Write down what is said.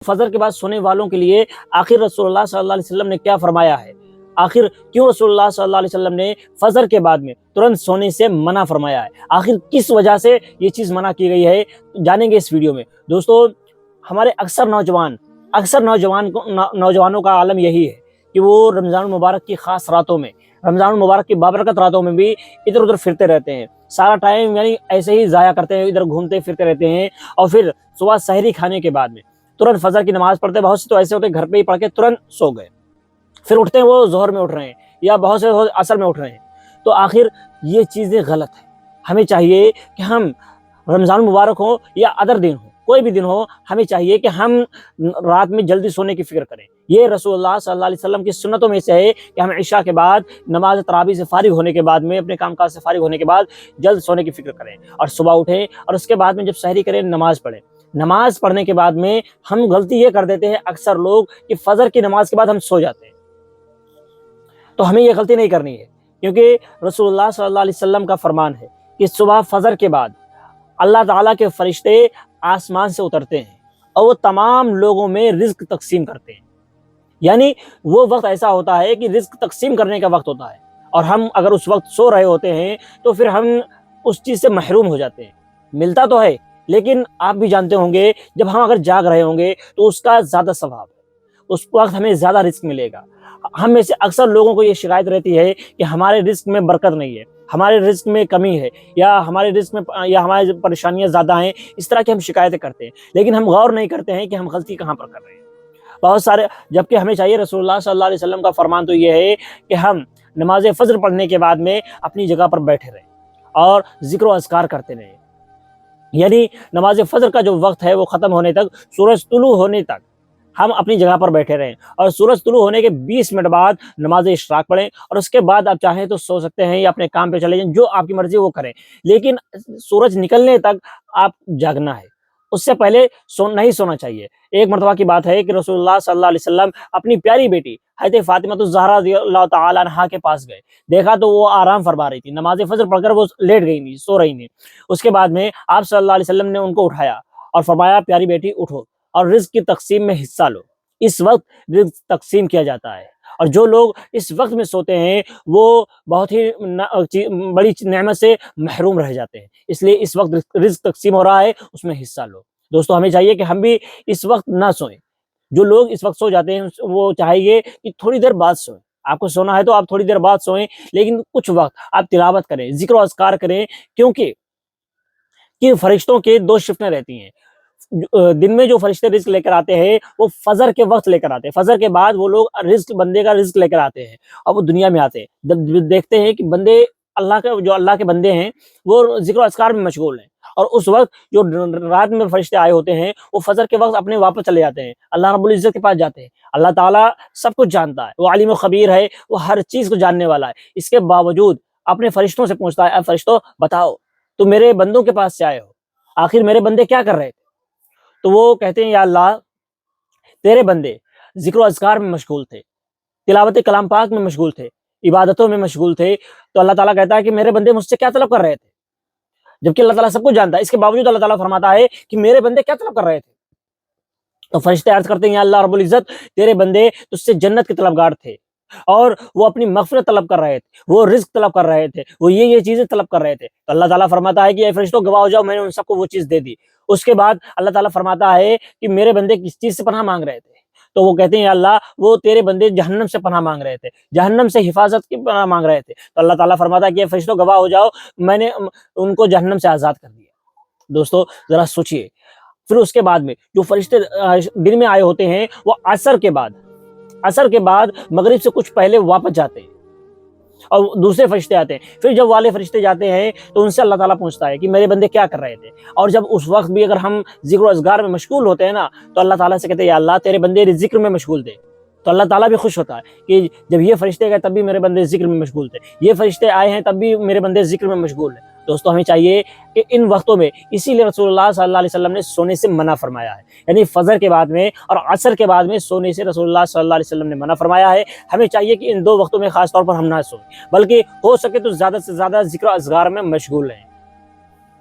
فجر کے بعد سونے والوں کے لیے آخر رسول اللہ صلی اللہ علیہ وسلم نے کیا فرمایا ہے؟ آخر کیوں رسول اللہ صلی اللہ علیہ وسلم نے فجر کے بعد میں ترنت سونے سے منع فرمایا ہے؟ آخر کس وجہ سے یہ چیز منع کی گئی ہے؟ جانیں گے اس ویڈیو میں۔ دوستو، ہمارے اکثر نوجوانوں کا عالم یہی ہے کہ وہ رمضان المبارک کی خاص راتوں میں، رمضان المبارک کی بابرکت راتوں میں بھی ادھر ادھر پھرتے رہتے ہیں، سارا ٹائم یعنی ایسے ہی ضائع کرتے ہیں، ادھر گھومتے پھرتے رہتے ہیں، اور پھر صبح سحری کھانے کے بعد میں ترنت فجر کی نماز پڑھتے ہیں۔ بہت سے تو ایسے ہوتے ہیں گھر پہ ہی پڑھ کے ترنت سو گئے، پھر اٹھتے ہیں وہ ظہر میں اٹھ رہے ہیں یا بہت سے عصر میں اٹھ رہے ہیں۔ تو آخر یہ چیزیں غلط ہیں۔ ہمیں چاہیے کہ ہم رمضان مبارک ہو یا ادر دن ہو، کوئی بھی دن ہو، ہمیں چاہیے کہ ہم رات میں جلدی سونے کی فکر کریں۔ یہ رسول اللہ صلی اللہ علیہ وسلم کی سنتوں میں سے ہے کہ ہم عشاء کے بعد نماز تراویح سے فارغ ہونے کے بعد میں، اپنے کام کاج سے فارغ ہونے کے بعد جلد سونے کی فکر کریں اور صبح اٹھیں، اور اس کے بعد میں جب سحری کریں نماز پڑھیں۔ نماز پڑھنے کے بعد میں ہم غلطی یہ کر دیتے ہیں اکثر لوگ کہ فجر کی نماز کے بعد ہم سو جاتے ہیں۔ تو ہمیں یہ غلطی نہیں کرنی ہے، کیونکہ رسول اللہ صلی اللہ علیہ وسلم کا فرمان ہے کہ صبح فجر کے بعد اللہ تعالیٰ کے فرشتے آسمان سے اترتے ہیں اور وہ تمام لوگوں میں رزق تقسیم کرتے ہیں۔ یعنی وہ وقت ایسا ہوتا ہے کہ رزق تقسیم کرنے کا وقت ہوتا ہے، اور ہم اگر اس وقت سو رہے ہوتے ہیں تو پھر ہم اس چیز سے محروم ہو جاتے ہیں۔ ملتا تو ہے، لیکن آپ بھی جانتے ہوں گے جب ہم اگر جاگ رہے ہوں گے تو اس کا زیادہ ثواب ہے، اس وقت ہمیں زیادہ رزق ملے گا۔ ہم میں سے اکثر لوگوں کو یہ شکایت رہتی ہے کہ ہمارے رزق میں برکت نہیں ہے، ہمارے رزق میں کمی ہے، یا ہمارے رزق میں یا ہماری پریشانیاں زیادہ ہیں، اس طرح کی ہم شکایتیں کرتے ہیں، لیکن ہم غور نہیں کرتے ہیں کہ ہم غلطی کہاں پر کر رہے ہیں۔ بہت سارے، جبکہ ہمیں چاہیے، رسول اللہ صلی اللہ علیہ وسلم کا فرمان تو یہ ہے کہ ہم نماز فجر پڑھنے کے بعد میں اپنی جگہ پر بیٹھے رہیں اور ذکر و اذکار کرتے رہیں۔ یعنی نماز فجر کا جو وقت ہے وہ ختم ہونے تک، سورج طلوع ہونے تک ہم اپنی جگہ پر بیٹھے رہیں، اور سورج طلوع ہونے کے 20 منٹ بعد نماز اشراق پڑھیں، اور اس کے بعد آپ چاہیں تو سو سکتے ہیں یا اپنے کام پہ چلے جائیں، جو آپ کی مرضی وہ کریں، لیکن سورج نکلنے تک آپ جاگنا ہے، اس سے پہلے نہیں سونا چاہیے۔ ایک مرتبہ کی بات ہے کہ رسول اللہ صلی اللہ علیہ وسلم اپنی پیاری بیٹی حضرت فاطمہ الزہرا رضی اللہ تعالی عنہا کے پاس گئے، دیکھا تو وہ آرام فرما رہی تھی، نماز فجر پڑھ کر وہ لیٹ گئی تھی، سو رہی تھی۔ اس کے بعد میں آپ صلی اللہ علیہ وسلم نے ان کو اٹھایا اور فرمایا، پیاری بیٹی اٹھو اور رزق کی تقسیم میں حصہ لو۔ اس وقت رزق تقسیم کیا جاتا ہے، اور جو لوگ اس وقت میں سوتے ہیں وہ بہت ہی بڑی نعمت سے محروم رہ جاتے ہیں، اس لیے اس وقت رزق تقسیم ہو رہا ہے، اس میں حصہ لو۔ دوستو، ہمیں چاہیے کہ ہم بھی اس وقت نہ سوئیں۔ جو لوگ اس وقت سو جاتے ہیں وہ چاہیے کہ تھوڑی دیر بعد سوئیں۔ آپ کو سونا ہے تو آپ تھوڑی دیر بعد سوئیں، لیکن کچھ وقت آپ تلاوت کریں، ذکر و اذکار کریں، کیونکہ فرشتوں کے 2 شفتیں رہتی ہیں۔ دن میں جو فرشتے رزق لے کر آتے ہیں وہ فجر کے وقت لے کر آتے ہیں، فجر کے بعد وہ لوگ بندے کا رزق لے کر آتے ہیں، اور وہ دنیا میں آتے ہیں، جب دیکھتے ہیں کہ بندے اللہ کے بندے ہیں وہ ذکر و اذکار میں مشغول ہیں، اور اس وقت جو رات میں فرشتے آئے ہوتے ہیں وہ فجر کے وقت اپنے واپس چلے جاتے ہیں، اللہ رب العزت کے پاس جاتے ہیں۔ اللہ تعالیٰ سب کچھ جانتا ہے، وہ عالم و خبیر ہے، وہ ہر چیز کو جاننے والا ہے، اس کے باوجود اپنے فرشتوں سے پوچھتا ہے، اے فرشتوں بتاؤ تو میرے بندوں کے پاس سے آئے ہو، آخر میرے بندے کیا کر رہے تھے؟ تو وہ کہتے ہیں، یا اللہ تیرے بندے ذکر و اذکار میں مشغول تھے، تلاوت کلام پاک میں مشغول تھے، عبادتوں میں مشغول تھے۔ تو اللہ تعالیٰ کہتا ہے کہ میرے بندے مجھ سے کیا طلب کر رہے تھے؟ جبکہ اللہ تعالیٰ سب کچھ جانتا ہے، اس کے باوجود اللہ تعالیٰ فرماتا ہے کہ میرے بندے کیا طلب کر رہے تھے؟ تو فرشتے عرض کرتے ہیں، یا اللہ رب العزت تیرے بندے تجھ سے جنت کے طلبگار تھے، اور وہ اپنی مغفرت طلب کر رہے تھے، وہ رزق طلب کر رہے تھے، وہ یہ چیزیں طلب کر رہے تھے۔ تو اللہ تعالیٰ فرماتا ہے کہ اے فرشتوں گواہ ہو جاؤ، میں نے ان سب کو وہ چیز دے دی۔ اس کے بعد اللہ تعالیٰ فرماتا ہے کہ میرے بندے کس چیز سے پناہ مانگ رہے تھے؟ تو وہ کہتے ہیں، یا اللہ وہ تیرے بندے جہنم سے پناہ مانگ رہے تھے، جہنم سے حفاظت کی پناہ مانگ رہے تھے۔ تو اللہ تعالیٰ فرماتا ہے کہ اے فرشتوں گواہ ہو جاؤ، میں نے ان کو جہنم سے آزاد کر دیا۔ دوستو ذرا سوچئے، پھر اس کے بعد میں جو فرشتے دن میں آئے ہوتے ہیں وہ عصر کے بعد مغرب سے کچھ پہلے واپس جاتے ہیں، اور دوسرے فرشتے آتے ہیں۔ پھر جب والے فرشتے جاتے ہیں تو ان سے اللہ تعالیٰ پوچھتا ہے کہ میرے بندے کیا کر رہے تھے، اور جب اس وقت بھی اگر ہم ذکر و اذکار میں مشغول ہوتے ہیں نا تو اللہ تعالیٰ سے کہتے ہیں، یا اللہ تیرے بندے ذکر میں مشغول تھے۔ تو اللہ تعالیٰ بھی خوش ہوتا ہے کہ جب یہ فرشتے گئے تب بھی میرے بندے ذکر میں مشغول تھے، یہ فرشتے آئے ہیں تب بھی میرے بندے ذکر میں مشغول ہیں۔ دوستو ہمیں چاہیے کہ ان وقتوں میں، اسی لیے رسول اللہ صلی اللہ علیہ وسلم نے سونے سے منع فرمایا ہے، یعنی فجر کے بعد میں اور عصر کے بعد میں سونے سے رسول اللہ صلی اللہ علیہ وسلم نے منع فرمایا ہے۔ ہمیں چاہیے کہ ان 2 وقتوں میں خاص طور پر ہم نہ سوئیں، بلکہ ہو سکے تو زیادہ سے زیادہ ذکر و اذکار میں مشغول رہیں۔